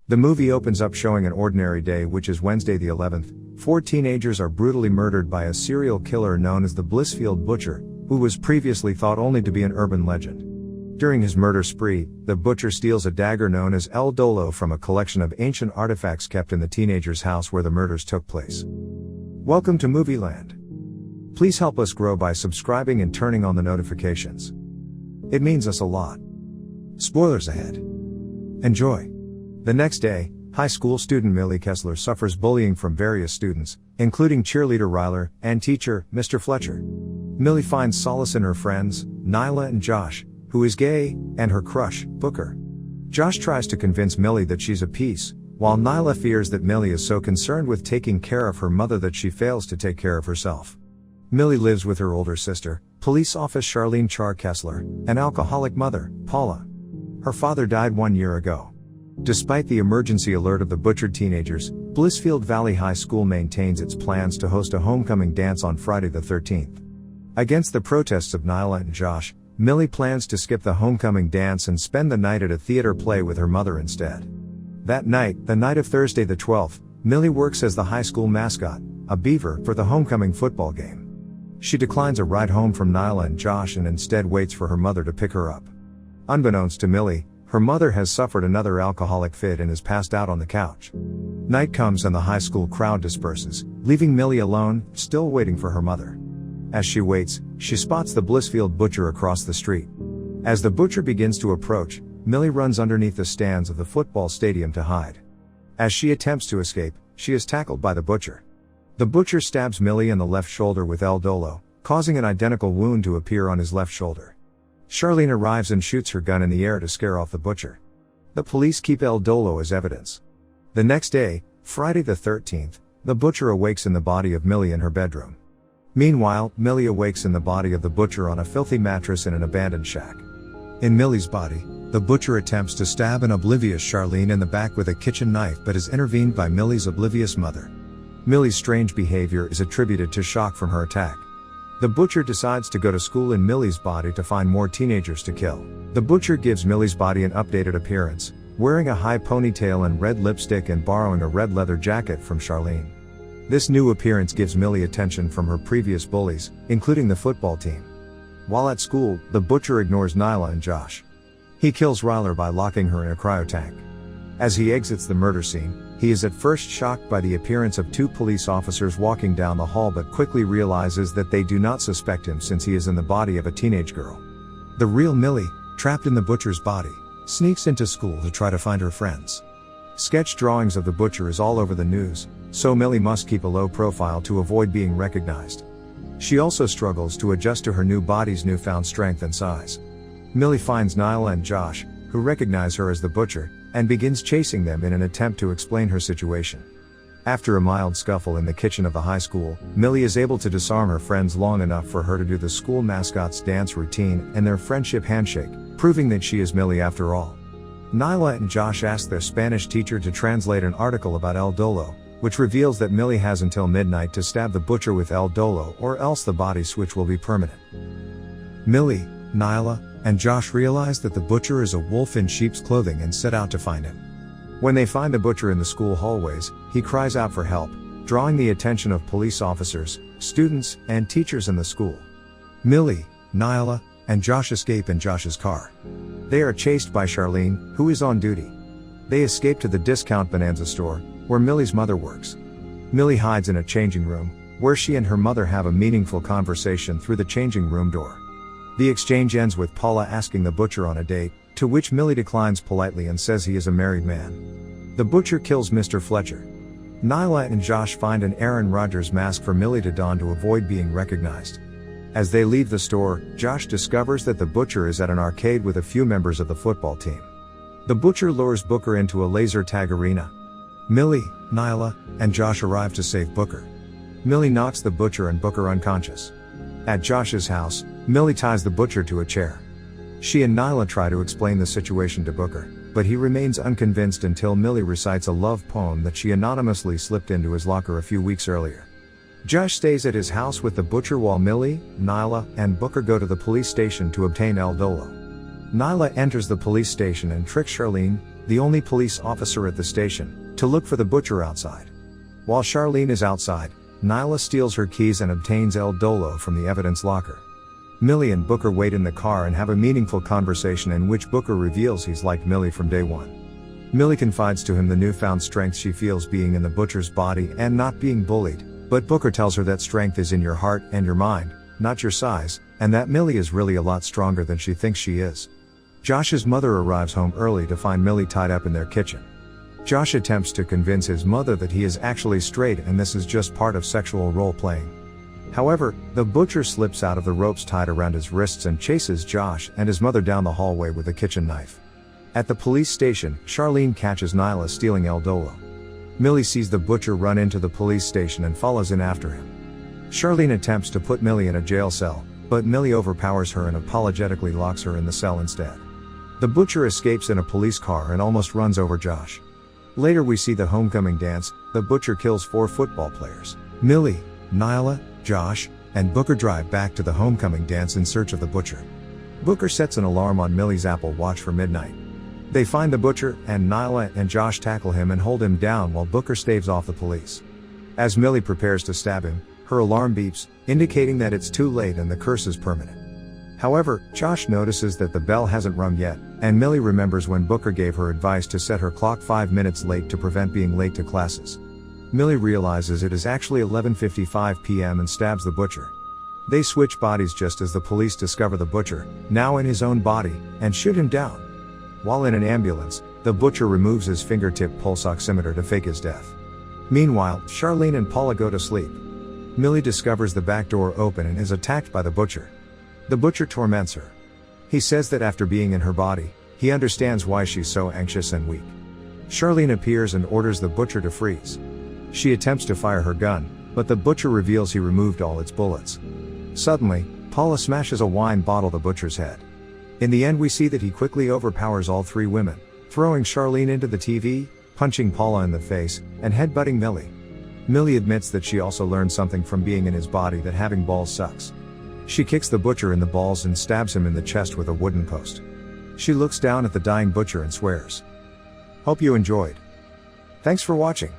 The movie opens up showing an ordinary day, which is Wednesday the 11th. 4 teenagers are brutally murdered by a serial killer known as the Blissfield Butcher, who was previously thought only to be an urban legend. During his murder spree, the butcher steals a dagger known as El Dolo from a collection of ancient artifacts kept in the teenager's house where the murders took place. Welcome to Movieland. Please help us grow by subscribing and turning on the notifications. It means us a lot. Spoilers ahead. Enjoy. The next day, high school student Millie Kessler suffers bullying from various students, including cheerleader Ryler and teacher, Mr. Fletcher. Millie finds solace in her friends, Nyla and Josh, who is gay, and her crush, Booker. Josh tries to convince Millie that she's a piece, while Nyla fears that Millie is so concerned with taking care of her mother that she fails to take care of herself. Millie lives with her older sister, police officer Charlene Char Kessler, and alcoholic mother, Paula. Her father died 1 year ago. Despite the emergency alert of the butchered teenagers, Blissfield Valley High School maintains its plans to host a homecoming dance on Friday the 13th. Against the protests of Nyla and Josh, Millie plans to skip the homecoming dance and spend the night at a theater play with her mother instead. That night, the night of Thursday the 12th, Millie works as the high school mascot, a beaver, for the homecoming football game. She declines a ride home from Nyla and Josh and instead waits for her mother to pick her up. Unbeknownst to Millie, her mother has suffered another alcoholic fit and is passed out on the couch. Night comes and the high school crowd disperses, leaving Millie alone, still waiting for her mother. As she waits, she spots the Blissfield Butcher across the street. As the butcher begins to approach, Millie runs underneath the stands of the football stadium to hide. As she attempts to escape, she is tackled by the butcher. The butcher stabs Millie in the left shoulder with El Dolo, causing an identical wound to appear on his left shoulder. Charlene arrives and shoots her gun in the air to scare off the butcher. The police keep El Dolo as evidence. The next day, Friday the 13th, the butcher awakes in the body of Millie in her bedroom. Meanwhile, Millie awakes in the body of the butcher on a filthy mattress in an abandoned shack. In Millie's body, the butcher attempts to stab an oblivious Charlene in the back with a kitchen knife but is intervened by Millie's oblivious mother. Millie's strange behavior is attributed to shock from her attack. The butcher decides to go to school in Millie's body to find more teenagers to kill. The butcher gives Millie's body an updated appearance, wearing a high ponytail and red lipstick and borrowing a red leather jacket from Charlene. This new appearance gives Millie attention from her previous bullies, including the football team. While at school, the butcher ignores Nyla and Josh. He kills Ryler by locking her in a cryotank. As he exits the murder scene, he is at first shocked by the appearance of 2 police officers walking down the hall but quickly realizes that they do not suspect him since he is in the body of a teenage girl. The real Millie, trapped in the butcher's body, sneaks into school to try to find her friends. Sketch drawings of the butcher is all over the news, so Millie must keep a low profile to avoid being recognized. She also struggles to adjust to her new body's newfound strength and size. Millie finds Nyla and Josh, who recognize her as the butcher, and begins chasing them in an attempt to explain her situation. After a mild scuffle in the kitchen of the high school, Millie is able to disarm her friends long enough for her to do the school mascot's dance routine and their friendship handshake, proving that she is Millie after all. Nyla and Josh ask their Spanish teacher to translate an article about El Dolo, which reveals that Millie has until midnight to stab the butcher with El Dolo or else the body switch will be permanent. Millie, Nyla, and Josh realize that the butcher is a wolf in sheep's clothing and set out to find him. When they find the butcher in the school hallways, he cries out for help, drawing the attention of police officers, students, and teachers in the school. Millie, Nyla, and Josh escape in Josh's car. They are chased by Charlene, who is on duty. They escape to the discount Bonanza store, where Millie's mother works. Millie hides in a changing room, where she and her mother have a meaningful conversation through the changing room door. The exchange ends with Paula asking the butcher on a date, to which Millie declines politely and says he is a married man. The butcher kills Mr. Fletcher. Nyla and Josh find an Aaron Rodgers mask for Millie to don to avoid being recognized. As they leave the store, Josh discovers that the butcher is at an arcade with a few members of the football team. The butcher lures Booker into a laser tag arena. Millie, Nyla, and Josh arrive to save Booker. Millie knocks the butcher and Booker unconscious. At Josh's house, Millie ties the butcher to a chair. She and Nyla try to explain the situation to Booker, but he remains unconvinced until Millie recites a love poem that she anonymously slipped into his locker a few weeks earlier. Josh stays at his house with the butcher while Millie, Nyla, and Booker go to the police station to obtain El Dolo. Nyla enters the police station and tricks Charlene, the only police officer at the station, to look for the butcher outside. While Charlene is outside, Nyla steals her keys and obtains El Dolo from the evidence locker. Millie and Booker wait in the car and have a meaningful conversation in which Booker reveals he's liked Millie from day one. Millie confides to him the newfound strength she feels being in the butcher's body and not being bullied, but Booker tells her that strength is in your heart and your mind, not your size, and that Millie is really a lot stronger than she thinks she is. Josh's mother arrives home early to find Millie tied up in their kitchen. Josh attempts to convince his mother that he is actually straight and this is just part of sexual role-playing. However, the butcher slips out of the ropes tied around his wrists and chases Josh and his mother down the hallway with a kitchen knife. At the police station, Charlene catches Nyla stealing El Dolo. Millie sees the butcher run into the police station and follows in after him. Charlene attempts to put Millie in a jail cell, but Millie overpowers her and apologetically locks her in the cell instead. The butcher escapes in a police car and almost runs over Josh. Later we see the homecoming dance. The butcher kills 4 football players. Millie, Nyla, Josh, and Booker drive back to the homecoming dance in search of the butcher. Booker sets an alarm on Millie's Apple Watch for midnight. They find the butcher, and Nyla and Josh tackle him and hold him down while Booker staves off the police. As Millie prepares to stab him, her alarm beeps, indicating that it's too late and the curse is permanent. However, Josh notices that the bell hasn't rung yet, and Millie remembers when Booker gave her advice to set her clock 5 minutes late to prevent being late to classes. Millie realizes it is actually 11:55 p.m. and stabs the butcher. They switch bodies just as the police discover the butcher, now in his own body, and shoot him down. While in an ambulance, the butcher removes his fingertip pulse oximeter to fake his death. Meanwhile, Charlene and Paula go to sleep. Millie discovers the back door open and is attacked by the butcher. The butcher torments her. He says that after being in her body, he understands why she's so anxious and weak. Charlene appears and orders the butcher to freeze. She attempts to fire her gun, but the butcher reveals he removed all its bullets. Suddenly, Paula smashes a wine bottle the butcher's head. In the end we see that he quickly overpowers all 3 women, throwing Charlene into the TV, punching Paula in the face, and headbutting Millie. Millie admits that she also learned something from being in his body, that having balls sucks. She kicks the butcher in the balls and stabs him in the chest with a wooden post. She looks down at the dying butcher and swears. Hope you enjoyed. Thanks for watching.